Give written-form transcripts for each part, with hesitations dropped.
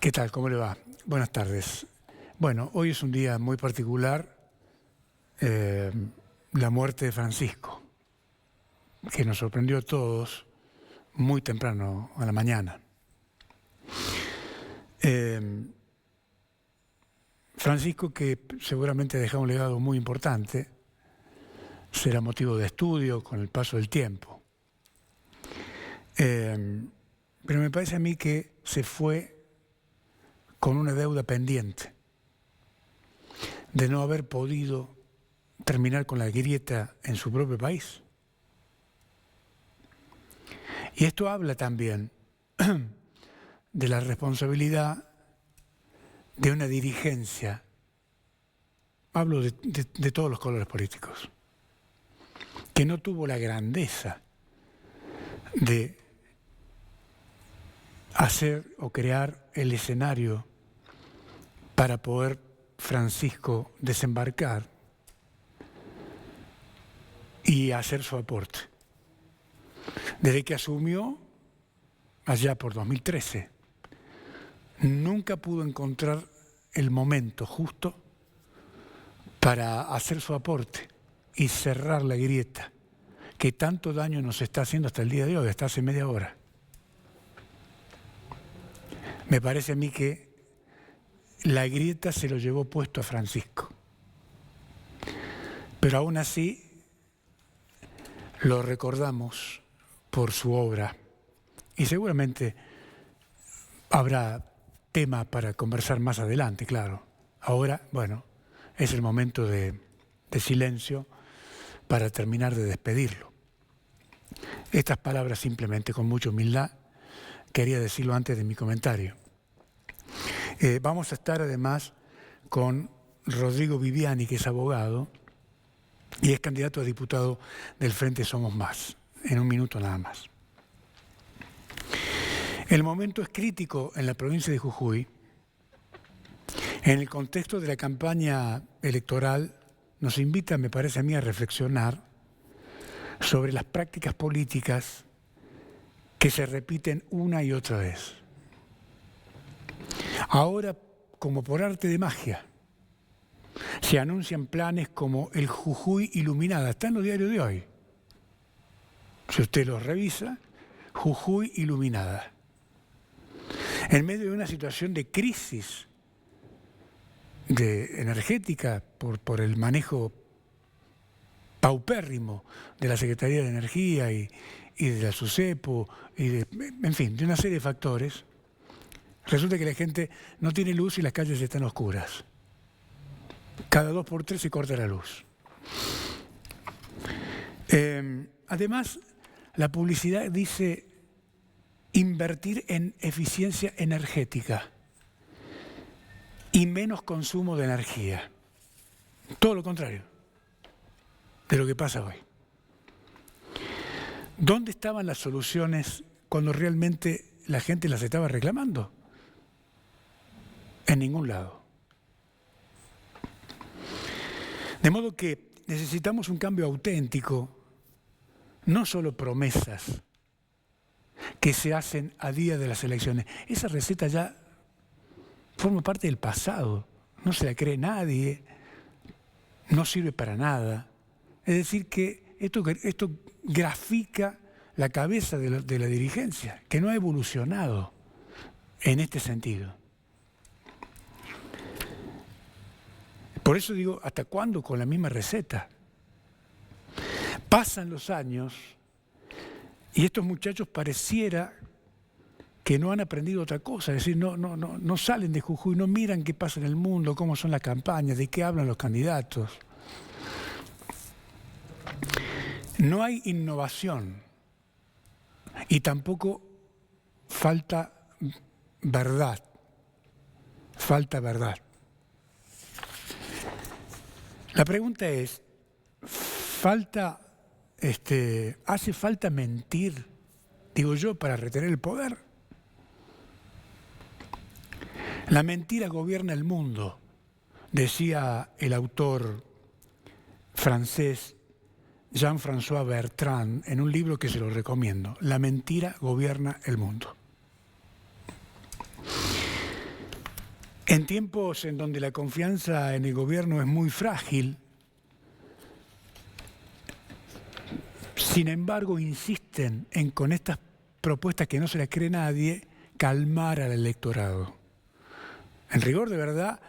¿Qué tal? ¿Cómo le va? Buenas tardes. Bueno, hoy es un día muy particular, la muerte de Francisco, que nos sorprendió a todos muy temprano a la mañana. Francisco, que seguramente deja un legado muy importante, será motivo de estudio con el paso del tiempo. Pero me parece a mí que se fue con una deuda pendiente de no haber podido terminar con la grieta en su propio país. Y esto habla también de la responsabilidad de una dirigencia, hablo de todos los colores políticos, que no tuvo la grandeza de hacer o crear el escenario para poder Francisco desembarcar y hacer su aporte. Desde que asumió, allá por 2013, nunca pudo encontrar el momento justo para hacer su aporte y cerrar la grieta que tanto daño nos está haciendo hasta el día de hoy, hasta hace media hora. Me parece a mí que la grieta se lo llevó puesto a Francisco. Pero aún así lo recordamos por su obra y seguramente habrá tema para conversar más adelante, claro. Ahora, bueno, es el momento de silencio para terminar de despedirlo. Estas palabras simplemente con mucha humildad quería decirlo antes de mi comentario. Vamos a estar además con Rodrigo Viviani, que es abogado y es candidato a diputado del Frente Somos Más, en un minuto nada más. El momento es crítico en la provincia de Jujuy. En el contexto de la campaña electoral nos invita, me parece a mí, a reflexionar sobre las prácticas políticas que se repiten una y otra vez. Ahora, como por arte de magia, se anuncian planes como el Jujuy Iluminada. Está en los diarios de hoy. Si usted los revisa, Jujuy Iluminada. En medio de una situación de crisis energética por el manejo paupérrimo de la Secretaría de Energía y de la SUSEPO, en fin, de una serie de factores, resulta que la gente no tiene luz y las calles están oscuras. Cada 2 por 3 se corta la luz. Además, la publicidad dice invertir en eficiencia energética y menos consumo de energía. Todo lo contrario de lo que pasa hoy. ¿Dónde estaban las soluciones cuando realmente la gente las estaba reclamando? En ningún lado. De modo que necesitamos un cambio auténtico, no solo promesas que se hacen a día de las elecciones. Esa receta ya forma parte del pasado, no se la cree nadie, no sirve para nada. Es decir, que esto grafica la cabeza de la dirigencia, que no ha evolucionado en este sentido. Por eso digo, ¿hasta cuándo con la misma receta? Pasan los años y estos muchachos pareciera que no han aprendido otra cosa, es decir, no salen de Jujuy, no miran qué pasa en el mundo, cómo son las campañas, de qué hablan los candidatos. No hay innovación y tampoco falta verdad. La pregunta es, ¿hace falta mentir, digo yo, para retener el poder? La mentira gobierna el mundo, decía el autor francés Jean-François Bertrand en un libro que se lo recomiendo. La mentira gobierna el mundo. En tiempos en donde la confianza en el gobierno es muy frágil, sin embargo insisten en, con estas propuestas que no se las cree nadie, calmar al electorado. En rigor de verdad,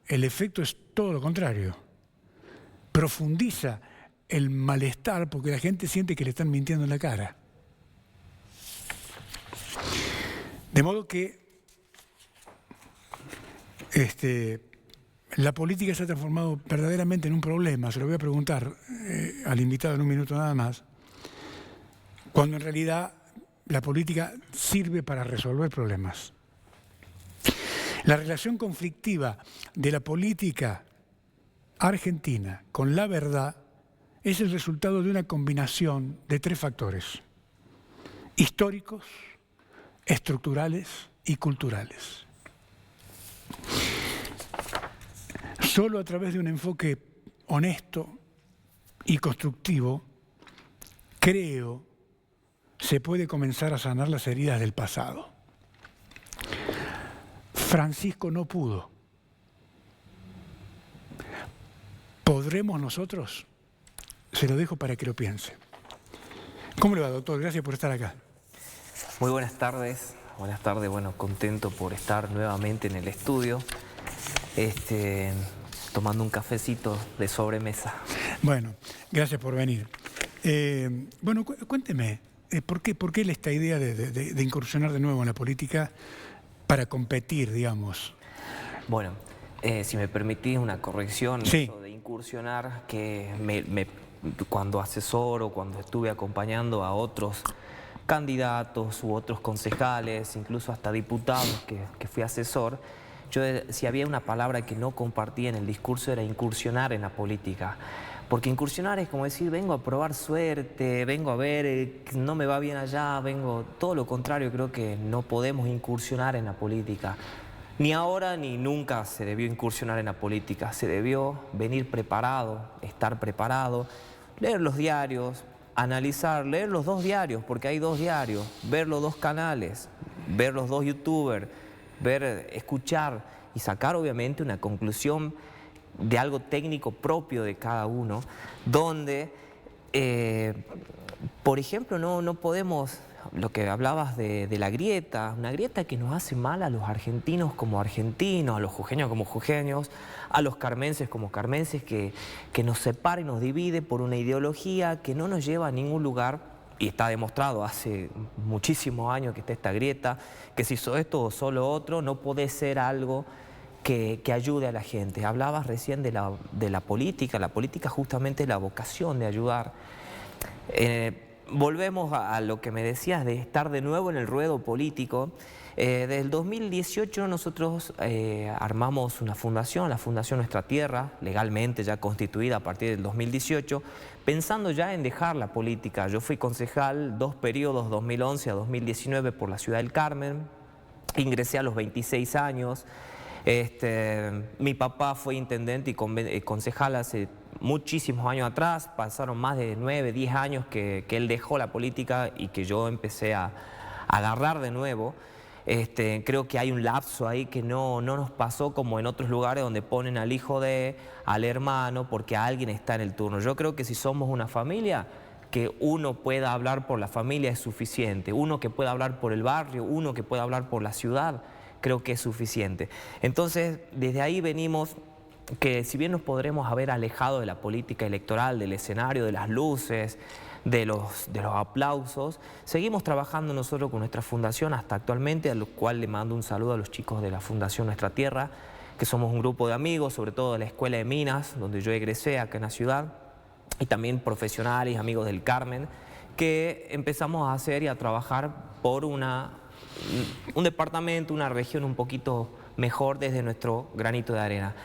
el efecto es todo lo contrario. Profundiza el malestar porque la gente siente que le están mintiendo en la cara. De modo que la política se ha transformado verdaderamente en un problema. Se lo voy a preguntar al invitado en un minuto nada más. Cuando en realidad la política sirve para resolver problemas. La relación conflictiva de la política argentina con la verdad es el resultado de una combinación de 3 factores: históricos, estructurales y culturales. Solo a través de un enfoque honesto y constructivo, creo, se puede comenzar a sanar las heridas del pasado. Francisco no pudo. ¿Podremos nosotros? Se lo dejo para que lo piense. ¿Cómo le va, doctor? Gracias por estar acá. Muy buenas tardes. Buenas tardes, bueno, contento por estar nuevamente en el estudio, tomando un cafecito de sobremesa. Bueno, gracias por venir. Bueno, cuénteme, ¿por qué esta idea de incursionar de nuevo en la política para competir, digamos? Bueno, si me permitís una corrección, sí. Eso de incursionar, que cuando asesoro, cuando estuve acompañando a otros candidatos u otros concejales, incluso hasta diputados que fui asesor, si había una palabra que no compartía en el discurso era incursionar en la política. Porque incursionar es como decir, vengo a probar suerte, vengo a ver, no me va bien allá, todo lo contrario, creo que no podemos incursionar en la política. Ni ahora ni nunca se debió incursionar en la política, se debió venir preparado, estar preparado, leer los diarios, analizar, leer los 2 diarios, porque hay 2 diarios, ver los 2 canales, ver los 2 youtubers, escuchar y sacar obviamente una conclusión de algo técnico propio de cada uno, donde, por ejemplo, no podemos, lo que hablabas de la grieta, una grieta que nos hace mal a los argentinos como argentinos, a los jujeños como jujeños, a los carmenses como carmenses, que nos separa y nos divide por una ideología que no nos lleva a ningún lugar, y está demostrado hace muchísimos años que está esta grieta, que si hizo esto o solo otro, no puede ser algo que ayude a la gente. Hablabas recién de la política justamente es la vocación de ayudar. Volvemos a lo que me decías de estar de nuevo en el ruedo político. Desde el 2018 nosotros armamos una fundación, la Fundación Nuestra Tierra, legalmente ya constituida a partir del 2018, pensando ya en dejar la política. Yo fui concejal 2 periodos, 2011 a 2019, por la ciudad del Carmen. Ingresé a los 26 años. Mi papá fue intendente y concejal hace muchísimos años atrás. Pasaron más de 9, 10 años que él dejó la política y que yo empecé a agarrar de nuevo. Creo que hay un lapso ahí que no nos pasó como en otros lugares donde ponen al hijo al hermano porque alguien está en el turno. Yo creo que si somos una familia, que uno pueda hablar por la familia es suficiente. Uno que pueda hablar por el barrio, uno que pueda hablar por la ciudad, creo que es suficiente. Entonces, desde ahí venimos que si bien nos podremos haber alejado de la política electoral, del escenario, de las luces, de los aplausos, seguimos trabajando nosotros con nuestra fundación hasta actualmente, a lo cual le mando un saludo a los chicos de la Fundación Nuestra Tierra, que somos un grupo de amigos, sobre todo de la Escuela de Minas, donde yo egresé acá en la ciudad, y también profesionales, amigos del Carmen, que empezamos a hacer y a trabajar por un departamento, una región un poquito mejor desde nuestro granito de arena.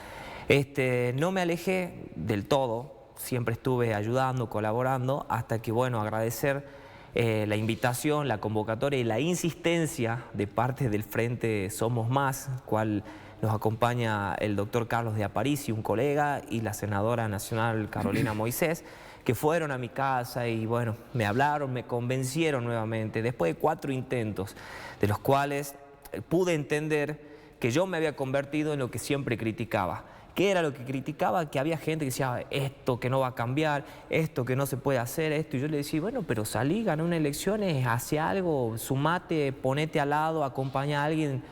No me alejé del todo, siempre estuve ayudando, colaborando, hasta que, bueno, agradecer la invitación, la convocatoria y la insistencia de parte del Frente Somos Más, cual nos acompaña el doctor Carlos de Aparicio, un colega, y la senadora nacional Carolina Moisés, que fueron a mi casa y, bueno, me hablaron, me convencieron nuevamente, después de 4 intentos, de los cuales pude entender que yo me había convertido en lo que siempre criticaba. ¿Qué era lo que criticaba? Que había gente que decía, esto que no va a cambiar, esto que no se puede hacer, esto. Y yo le decía, bueno, pero salí, gané unas elecciones, hace algo, sumate, ponete al lado, acompaña a alguien.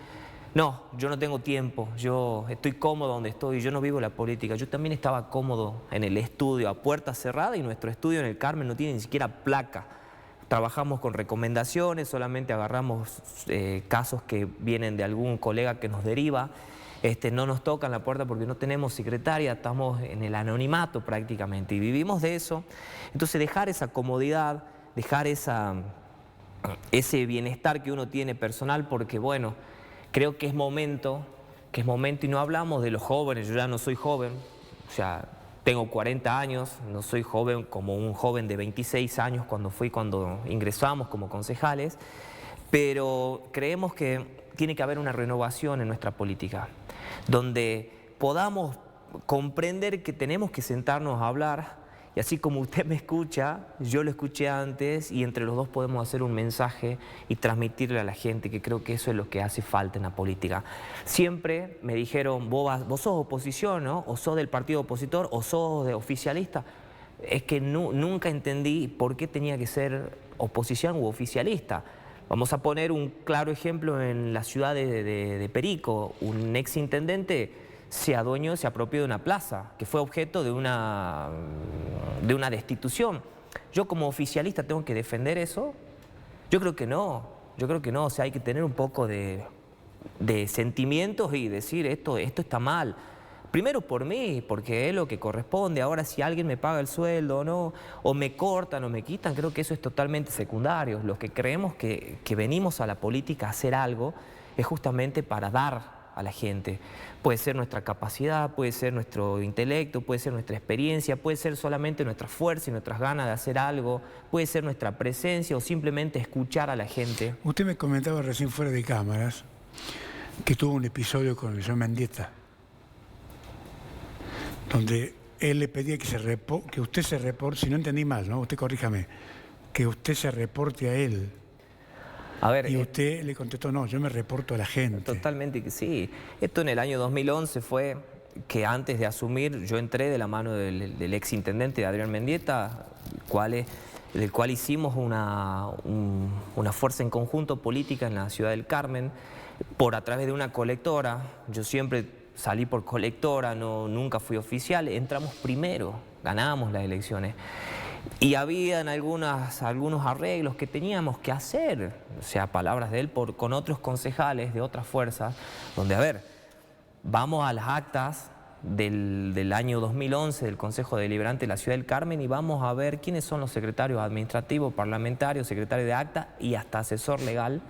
No, yo no tengo tiempo, yo estoy cómodo donde estoy, yo no vivo la política. Yo también estaba cómodo en el estudio, a puerta cerrada, y nuestro estudio en el Carmen no tiene ni siquiera placa. Trabajamos con recomendaciones, solamente agarramos casos que vienen de algún colega que nos deriva. No nos tocan la puerta porque no tenemos secretaria, estamos en el anonimato prácticamente y vivimos de eso. Entonces dejar esa comodidad, dejar ese bienestar que uno tiene personal, porque bueno, creo que es momento y no hablamos de los jóvenes, yo ya no soy joven, o sea, tengo 40 años, no soy joven como un joven de 26 años cuando ingresamos como concejales, pero creemos que tiene que haber una renovación en nuestra política, donde podamos comprender que tenemos que sentarnos a hablar, y así como usted me escucha, yo lo escuché antes, y entre los dos podemos hacer un mensaje y transmitirle a la gente, que creo que eso es lo que hace falta en la política. Siempre me dijeron, vos sos oposición, ¿no? O sos del partido opositor, o sos de oficialista. Es que nunca entendí por qué tenía que ser oposición u oficialista. Vamos a poner un claro ejemplo en la ciudad de Perico. Un exintendente se adueñó, se apropió de una plaza que fue objeto de una destitución. ¿Yo como oficialista tengo que defender eso? Yo creo que no, o sea, hay que tener un poco de sentimientos y decir esto está mal. Primero por mí, porque es lo que corresponde. Ahora, si alguien me paga el sueldo o no, o me cortan o me quitan, creo que eso es totalmente secundario. Los que creemos que venimos a la política a hacer algo es justamente para dar a la gente. Puede ser nuestra capacidad, puede ser nuestro intelecto, puede ser nuestra experiencia, puede ser solamente nuestra fuerza y nuestras ganas de hacer algo, puede ser nuestra presencia o simplemente escuchar a la gente. Usted me comentaba recién fuera de cámaras que tuvo un episodio con el señor Mendieta, donde él le pedía que usted se reporte, si no entendí mal, ¿no? Usted corríjame, que usted se reporte a él. A ver, y usted le contestó, no, yo me reporto a la gente. Totalmente que sí. Esto en el año 2011 fue que antes de asumir yo entré de la mano del exintendente Adrián Mendieta, del cual hicimos una fuerza en conjunto política en la ciudad del Carmen, a través de una colectora. Yo siempre salí por colectora, nunca fui oficial, entramos primero, ganamos las elecciones. Y habían algunos arreglos que teníamos que hacer, o sea, palabras de él, con otros concejales de otras fuerzas, donde, a ver, vamos a las actas del año 2011 del Consejo Deliberante de la Ciudad del Carmen y vamos a ver quiénes son los secretarios administrativos, parlamentarios, secretarios de acta y hasta asesor legal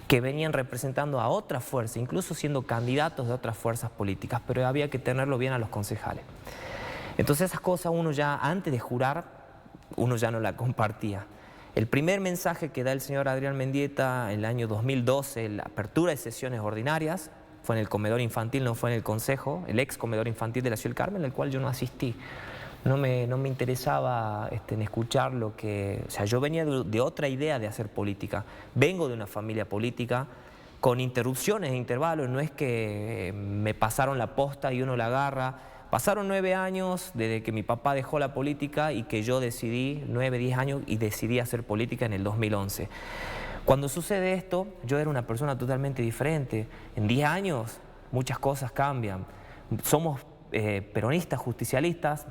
que venían representando a otra fuerza, incluso siendo candidatos de otras fuerzas políticas, pero había que tenerlo bien a los concejales. Entonces esas cosas uno ya, antes de jurar, uno ya no la compartía. El primer mensaje que da el señor Adrián Mendieta en el año 2012, la apertura de sesiones ordinarias, fue en el comedor infantil, no fue en el consejo, el ex comedor infantil de la Ciudad del Carmen, al cual yo no asistí. No me interesaba en escuchar lo que... O sea, yo venía de otra idea de hacer política. Vengo de una familia política con interrupciones e intervalos. No es que me pasaron la posta y uno la agarra. Pasaron 9 años desde que mi papá dejó la política y que yo decidí, 9, 10 años, y decidí hacer política en el 2011. Cuando sucede esto, yo era una persona totalmente diferente. En 10 años muchas cosas cambian. Somos peronistas, justicialistas,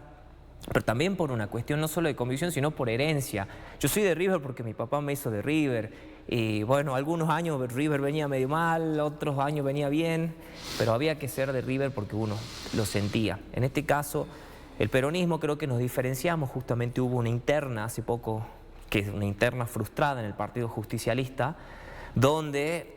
pero también por una cuestión no solo de convicción, sino por herencia. Yo soy de River porque mi papá me hizo de River. Y bueno, algunos años River venía medio mal, otros años venía bien, pero había que ser de River porque uno lo sentía. En este caso, el peronismo creo que nos diferenciamos. Justamente hubo una interna hace poco, que es una interna frustrada en el Partido Justicialista, donde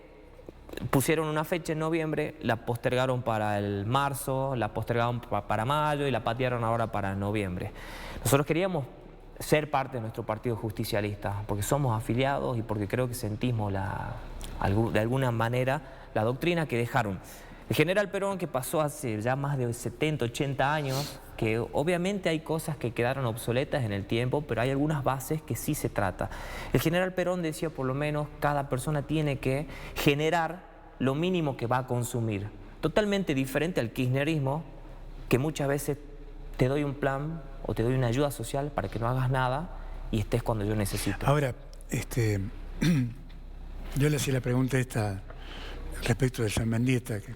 pusieron una fecha en noviembre, la postergaron para el marzo, la postergaron para mayo y la patearon ahora para noviembre. Nosotros queríamos ser parte de nuestro partido justicialista, porque somos afiliados y porque creo que sentimos de alguna manera la doctrina que dejaron el general Perón, que pasó hace ya más de 70, 80 años, que obviamente hay cosas que quedaron obsoletas en el tiempo, pero hay algunas bases que sí se trata. El general Perón decía, por lo menos, cada persona tiene que generar lo mínimo que va a consumir. Totalmente diferente al kirchnerismo, que muchas veces te doy un plan o te doy una ayuda social para que no hagas nada y estés cuando yo necesito. Ahora, yo le hacía la pregunta esta respecto de San Mendieta, que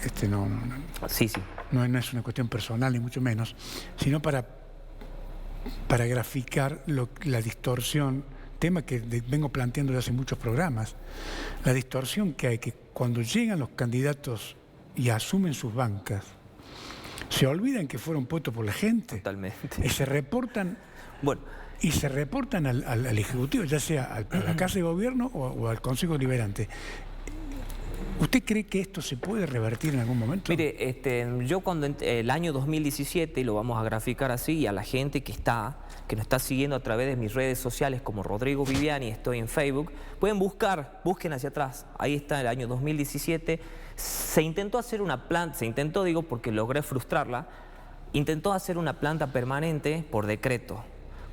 Sí. no es una cuestión personal ni mucho menos, sino para graficar la distorsión, tema que vengo planteando desde hace muchos programas, la distorsión que hay, que cuando llegan los candidatos y asumen sus bancas, se olvidan que fueron puestos por la gente. Totalmente. Y se reportan, al Ejecutivo, ya sea a la Casa de Gobierno o al Consejo Deliberante. ¿Usted cree que esto se puede revertir en algún momento? Mire, yo cuando el año 2017, y lo vamos a graficar así, y a la gente que nos está siguiendo a través de mis redes sociales como Rodrigo Viviani, estoy en Facebook, pueden busquen hacia atrás, ahí está el año 2017, se intentó hacer una planta, digo porque logré frustrarla, intentó hacer una planta permanente por decreto,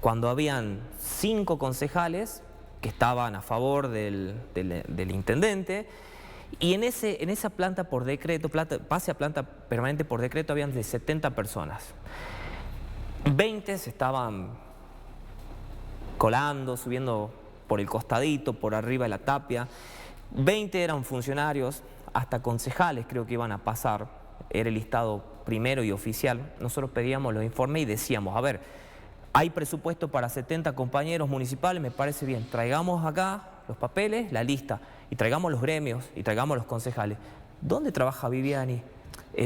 cuando habían 5 concejales que estaban a favor del intendente. Y en esa planta por decreto, pase a planta permanente por decreto, habían de 70 personas. 20 se estaban colando, subiendo por el costadito, por arriba de la tapia. 20 eran funcionarios, hasta concejales creo que iban a pasar. Era el listado primero y oficial. Nosotros pedíamos los informes y decíamos, a ver, hay presupuesto para 70 compañeros municipales, me parece bien. Traigamos acá los papeles, la lista, y traigamos los gremios, y traigamos los concejales. ¿Dónde trabaja Viviani?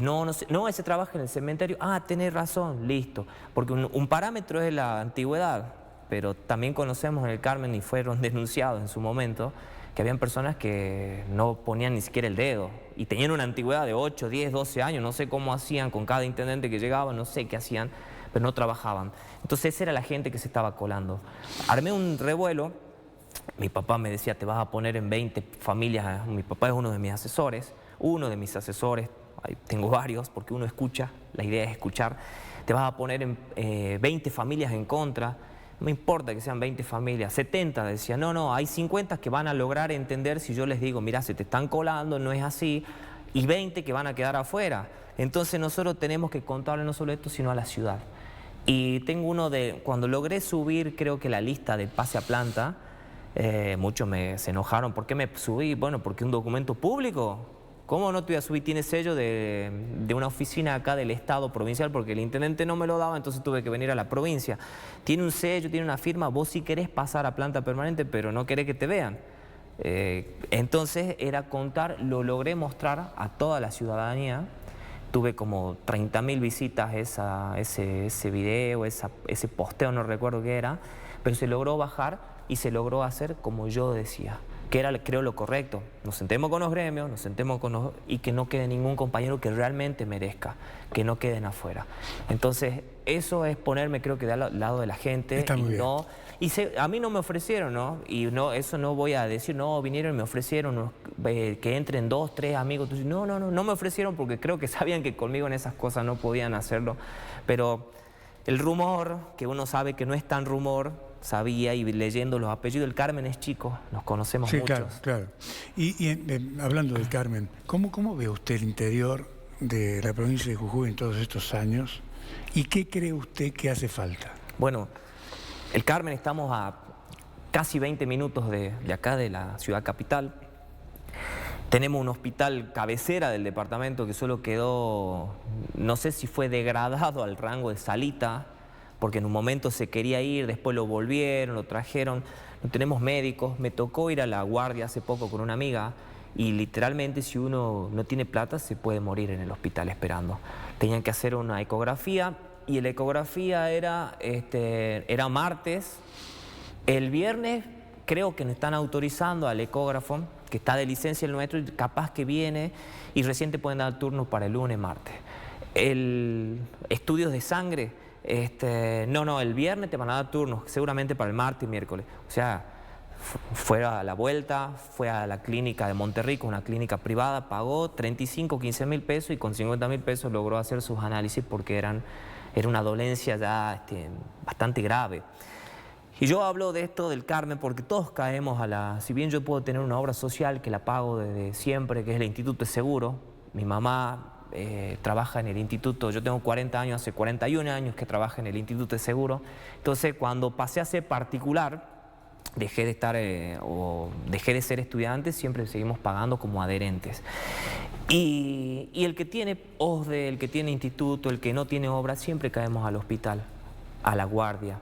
No, ese trabaja en el cementerio. Ah, tenés razón, listo. Porque un parámetro es la antigüedad, pero también conocemos en el Carmen, y fueron denunciados en su momento, que habían personas que no ponían ni siquiera el dedo, y tenían una antigüedad de 8, 10, 12 años, no sé cómo hacían con cada intendente que llegaba, no sé qué hacían, pero no trabajaban. Entonces esa era la gente que se estaba colando. Armé un revuelo, mi papá me decía, te vas a poner en 20 familias, mi papá es uno de mis asesores, ahí tengo varios, porque uno escucha, la idea es escuchar, te vas a poner en 20 familias en contra, no me importa que sean 20 familias, 70 decía, no, hay 50 que van a lograr entender si yo les digo, mira, se te están colando, no es así, y 20 que van a quedar afuera. Entonces nosotros tenemos que contarle no solo esto, sino a la ciudad. Y tengo cuando logré subir, creo que la lista de pase a planta, muchos se enojaron. ¿Por qué me subí? Bueno, porque un documento público. ¿Cómo no te voy a subir? Tiene sello de una oficina acá del Estado provincial, porque el intendente no me lo daba, entonces tuve que venir a la provincia. Tiene un sello, tiene una firma, vos sí querés pasar a planta permanente, pero no querés que te vean. Entonces era contar, lo logré mostrar a toda la ciudadanía. Tuve como 30.000 visitas ese video, ese posteo, no recuerdo qué era, pero se logró bajar y se logró hacer como yo decía, que era, creo, lo correcto. Nos sentemos con los gremios, y que no quede ningún compañero que realmente merezca, que no queden afuera. Entonces, eso es ponerme, creo que, del lado de la gente. Está muy bien. A mí no me ofrecieron, ¿no? Y eso no voy a decir, no, vinieron y me ofrecieron que entren 2, 3 amigos. Entonces, no me ofrecieron porque creo que sabían que conmigo en esas cosas no podían hacerlo. Pero el rumor, que uno sabe que no es tan rumor, sabía, y leyendo los apellidos, el Carmen es chico, nos conocemos muchos. Sí, claro. Y hablando del Carmen, ¿cómo ve usted el interior de la provincia de Jujuy en todos estos años? ¿Y qué cree usted que hace falta? Bueno, el Carmen, estamos a casi 20 minutos de acá, de la ciudad capital. Tenemos un hospital cabecera del departamento que solo quedó, no sé si fue degradado al rango de salita, porque en un momento se quería ir, después lo volvieron, lo trajeron. No tenemos médicos. Me tocó ir a la guardia hace poco con una amiga, y literalmente si uno no tiene plata se puede morir en el hospital esperando. Tenían que hacer una ecografía, y la ecografía era martes. El viernes creo que nos están autorizando al ecógrafo, que está de licencia el nuestro, y capaz que viene, y recién te pueden dar turno para el lunes, martes. Estudios de sangre, el viernes te van a dar turnos, seguramente para el martes y miércoles. O sea, fue a la vuelta, fue a la clínica de Monterrico, una clínica privada, pagó 35, 15 mil pesos, y con 50.000 pesos logró hacer sus análisis, porque era una dolencia ya bastante grave. Y yo hablo de esto del Carmen porque todos caemos si bien yo puedo tener una obra social que la pago desde siempre, que es el Instituto de Seguro, mi mamá trabaja en el instituto, yo tengo 40 años, hace 41 años que trabaja en el Instituto de Seguro, entonces cuando pasé a ser particular, dejé de ser estudiante, siempre seguimos pagando como adherentes. Y el que tiene OSDE, el que tiene instituto, el que no tiene obra, siempre caemos al hospital, a la guardia.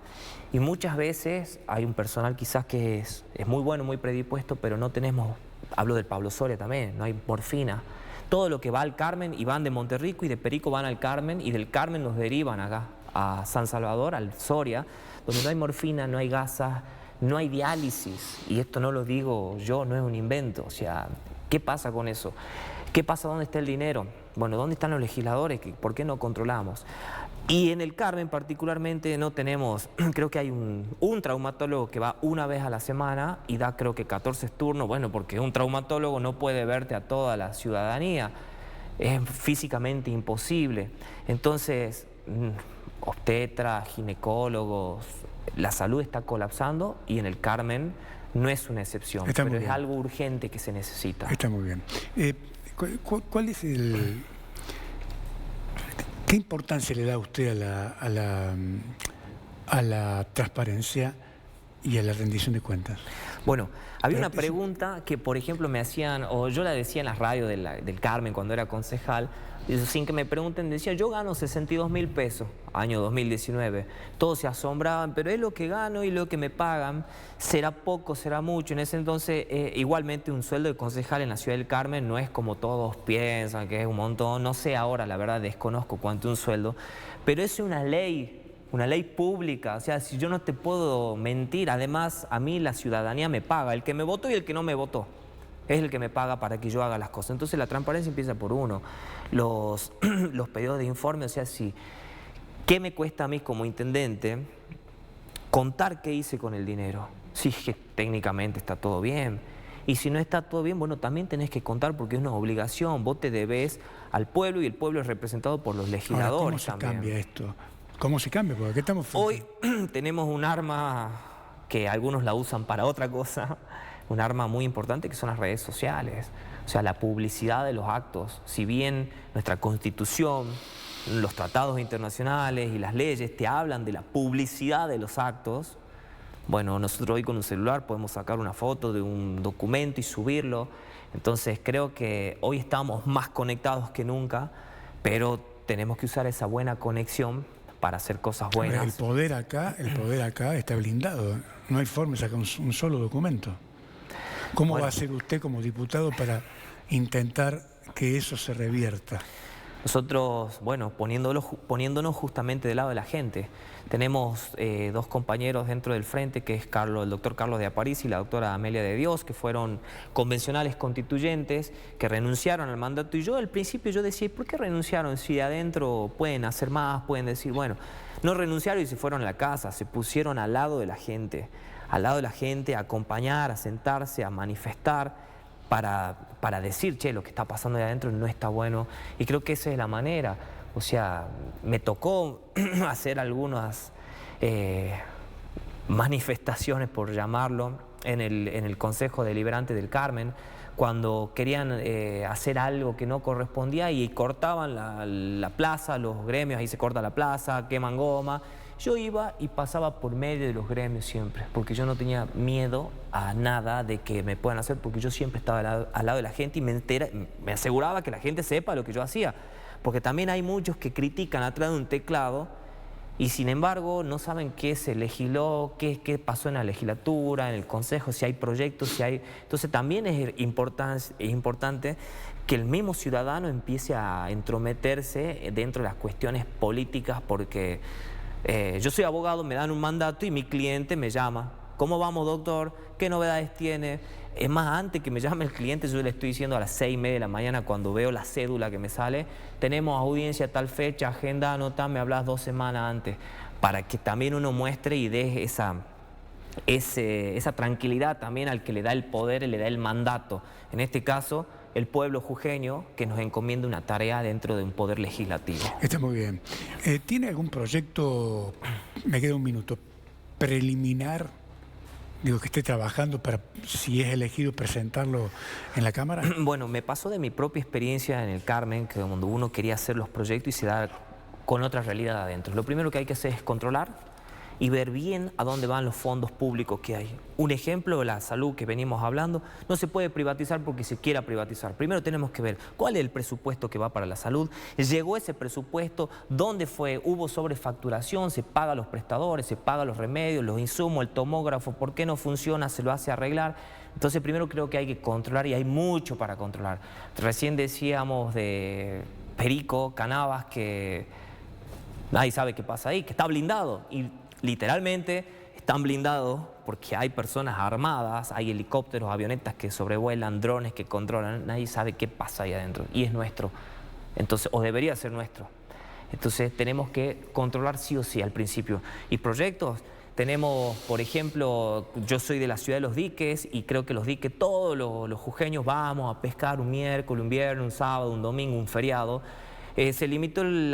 Y muchas veces hay un personal quizás que es muy bueno, muy predispuesto, pero no tenemos, hablo del Pablo Soria también, no hay morfina. Todo lo que va al Carmen y van de Monterrico y de Perico van al Carmen y del Carmen nos derivan acá a San Salvador, al Soria, donde no hay morfina, no hay gasas, no hay diálisis. Y esto no lo digo yo, no es un invento. O sea, ¿qué pasa con eso? ¿Qué pasa? ¿Dónde está el dinero? Bueno, ¿dónde están los legisladores? ¿Por qué no controlamos? Y en el Carmen particularmente no tenemos, creo que hay un traumatólogo que va una vez a la semana y da creo que 14 turnos, bueno, porque un traumatólogo no puede verte a toda la ciudadanía, es físicamente imposible. Entonces, obstetras, ginecólogos, la salud está colapsando y en el Carmen no es una excepción, pero es algo urgente que se necesita. Está muy bien. ¿Cuál es ¿Qué importancia le da usted a la transparencia y a la rendición de cuentas? Bueno, había una pregunta que, por ejemplo, me hacían, o yo la decía en las radios del Carmen cuando era concejal, sin que me pregunten, decía, yo gano 62.000 pesos, año 2019. Todos se asombraban, pero es lo que gano y lo que me pagan. ¿Será poco, será mucho? En ese entonces, igualmente un sueldo de concejal en la ciudad del Carmen no es como todos piensan, que es un montón. No sé ahora, la verdad, desconozco cuánto es un sueldo, pero es una ley pública. O sea, si yo no te puedo mentir, además a mí la ciudadanía me paga, el que me votó y el que no me votó. Es el que me paga para que yo haga las cosas. Entonces la transparencia empieza por uno. Los pedidos de informe, o sea, ¿qué me cuesta a mí como intendente contar qué hice con el dinero? Si es que técnicamente está todo bien. Y si no está todo bien, bueno, también tenés que contar porque es una obligación. Vos te debés al pueblo y el pueblo es representado por los legisladores. Ahora, ¿cómo se cambia esto? ¿Cómo se cambia? Porque aquí estamos frente. Hoy tenemos un arma que algunos la usan para otra cosa, un arma muy importante que son las redes sociales. O sea, la publicidad de los actos. Si bien nuestra Constitución, los tratados internacionales y las leyes te hablan de la publicidad de los actos, bueno, nosotros hoy con un celular podemos sacar una foto de un documento y subirlo. Entonces creo que hoy estamos más conectados que nunca, pero tenemos que usar esa buena conexión para hacer cosas buenas. El poder acá está blindado. No hay forma de sacar un solo documento. ¿Cómo va a hacer usted como diputado para intentar que eso se revierta? Nosotros, bueno, poniéndonos justamente del lado de la gente. Tenemos dos compañeros dentro del frente, que es el doctor Carlos de Aparici y la doctora Amelia de Dios, que fueron convencionales constituyentes, que renunciaron al mandato. Y yo al principio yo decía, ¿por qué renunciaron? Si adentro pueden hacer más, pueden decir, bueno, no renunciaron y se fueron a la casa, se pusieron al lado de la gente, a acompañar, a sentarse, a manifestar, para decir, che, lo que está pasando ahí adentro no está bueno. Y creo que esa es la manera. O sea, me tocó hacer algunas manifestaciones, por llamarlo, en el Consejo Deliberante del Carmen, cuando querían hacer algo que no correspondía y cortaban la plaza, los gremios, ahí se corta la plaza, queman goma. Yo iba y pasaba por medio de los gremios siempre, porque yo no tenía miedo a nada de que me puedan hacer, porque yo siempre estaba al lado de la gente y me aseguraba que la gente sepa lo que yo hacía. Porque también hay muchos que critican atrás de un teclado y sin embargo no saben qué se legisló, qué pasó en la legislatura, en el consejo, si hay proyectos, si hay... Entonces también es importante que el mismo ciudadano empiece a entrometerse dentro de las cuestiones políticas, porque yo soy abogado, me dan un mandato y mi cliente me llama. ¿Cómo vamos, doctor? ¿Qué novedades tiene? Es más, antes que me llame el cliente, yo le estoy diciendo a las 6:30 de la mañana, cuando veo la cédula que me sale, tenemos audiencia tal fecha, agenda, anota, me hablas 2 semanas antes, para que también uno muestre y dé esa tranquilidad también al que le da el poder y le da el mandato. En este caso, el pueblo jujeño, que nos encomienda una tarea dentro de un poder legislativo. Está muy bien. ¿Tiene algún proyecto, me queda un minuto, preliminar, digo, que esté trabajando para, si es elegido, presentarlo en la Cámara? Bueno, me pasó de mi propia experiencia en el Carmen, que cuando uno quería hacer los proyectos y se da con otra realidad adentro. Lo primero que hay que hacer es controlar y ver bien a dónde van los fondos públicos que hay. Un ejemplo, la salud que venimos hablando, no se puede privatizar porque se quiera privatizar. Primero tenemos que ver cuál es el presupuesto que va para la salud, llegó ese presupuesto, dónde fue, hubo sobrefacturación, se paga a los prestadores, se paga los remedios, los insumos, el tomógrafo, ¿por qué no funciona? Se lo hace arreglar. Entonces primero creo que hay que controlar y hay mucho para controlar. Recién decíamos de Perico, Canavas, que nadie sabe qué pasa ahí, que está blindado y literalmente están blindados porque hay personas armadas, hay helicópteros, avionetas que sobrevuelan, drones que controlan, nadie sabe qué pasa ahí adentro y es nuestro, entonces, o debería ser nuestro. Entonces tenemos que controlar sí o sí al principio. Y proyectos, tenemos, por ejemplo, yo soy de la ciudad de Los Diques y creo que Los Diques, todos los jujeños vamos a pescar un miércoles, un viernes, un sábado, un domingo, un feriado. Se limitó el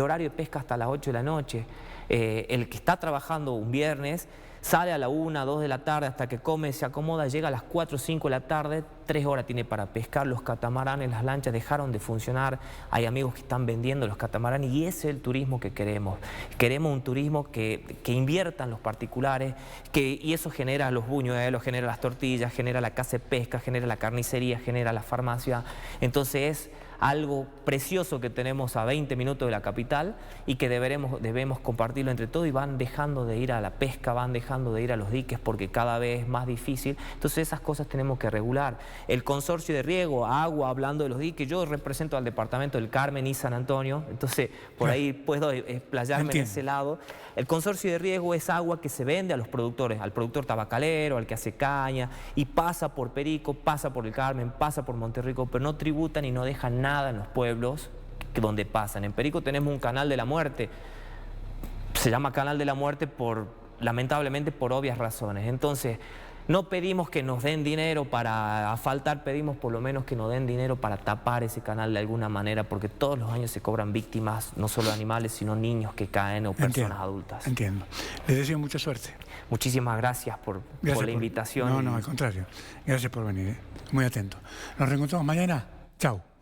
horario de pesca hasta las 8 de la noche. El que está trabajando un viernes sale a la 1, 2 de la tarde hasta que come, se acomoda, llega a las 4, 5 de la tarde, 3 horas tiene para pescar. Los catamaranes, las lanchas dejaron de funcionar, hay amigos que están vendiendo los catamaranes y ese es el turismo que queremos. Queremos un turismo que inviertan los particulares y eso genera los buñuelos, genera las tortillas, genera la casa de pesca, genera la carnicería, genera la farmacia. Entonces es algo precioso que tenemos a 20 minutos de la capital y que debemos compartirlo entre todos y van dejando de ir a la pesca, van dejando de ir a los diques porque cada vez es más difícil. Entonces esas cosas tenemos que regular. El consorcio de riego, agua, hablando de los diques, yo represento al departamento del Carmen y San Antonio, entonces por ahí puedo explayarme en ese lado. El consorcio de riego es agua que se vende a los productores, al productor tabacalero, al que hace caña, y pasa por Perico, pasa por el Carmen, pasa por Monterrico, pero no tributan y no dejan nada en los pueblos donde pasan. En Perico tenemos un canal de la muerte, se llama canal de la muerte lamentablemente por obvias razones. Entonces no pedimos que nos den dinero para asfaltar, pedimos por lo menos que nos den dinero para tapar ese canal de alguna manera, porque todos los años se cobran víctimas, no solo animales, sino niños que caen o personas adultas. Entiendo. Les deseo mucha suerte. Muchísimas gracias por la invitación. No, al contrario. Gracias por venir. Muy atento. Nos reencontramos mañana. Chao.